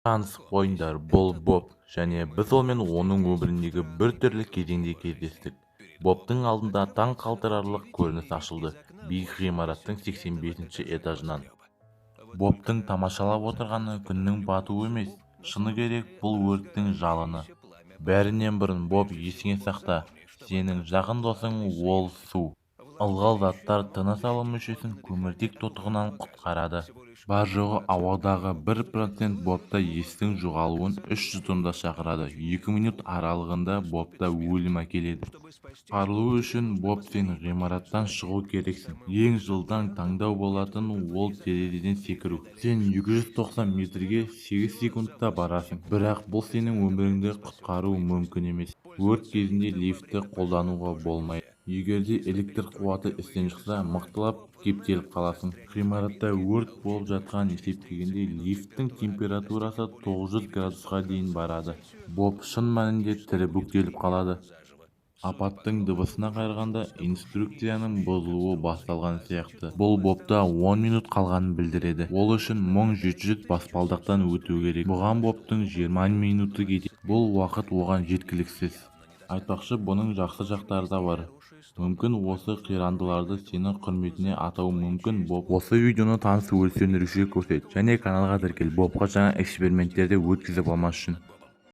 Танысып қойыңдар, бұл Боб, және біз онымен оның өміріндегі бір түрлі кезеңде кездестік. Бобтың алдында таң қалтырарлық көрініс ашылды, биік ғимараттың 85-ші этажынан. Бобтың тамашалап отырғаны күннің батуы емес, шыны керек бұл өрттің жалыны. Бәрінен бұрын Боб, есіңе сақта, сенің жақын досың ол су. Ылғал заттар тыныс алу мүшесін көміртек тотығынан құтқарады. Бар жоғы ауадағы 1% Бобта естің жоғалуын 3 жұтымда шақырады. 2 минут аралығында Бобта өлім әкеледі. Құтқарылу үшін Боб, сен ғимараттан шығу керексің. Ең жылдам таңдау болатын ол терезеден секіру. Сен 290 метрге 8 секундта барасың. Бірақ бұл сенің өміріңді құтқару мүмкін емес. Өрт кезінде лифтті қолдануға болмайды. Егерде электр қуаты істен шықса, мықтылап кептеліп қаласың. Ғимаратта өрт болып жатқан есептегенде лифттің температурасы 900 градусқа дейін барады. Боб шын мәнінде тірі бүктеліп қалады. Апаттың дыбысына қарағанда инструкцияның бұзылуы басталған сияқты. Бұл Бобта 10 минут қалғанын білдіреді. Ол үшін 1700 баспалдақтан өту керек. Бұған Бобтың 20 минуты кетеді. Бұл уақыт оған жеткіліксіз. Айтпақшы, бұның жақсы жақтары да бар. Мүмкін осы қирандыларды сенің құрметіне атау мүмкін. Боб, осы видеоны таныс өрт сөндірушіге көрсет және каналға тіркел. Бобқа жаңа эксперименттерді өткізіп алмас үшін.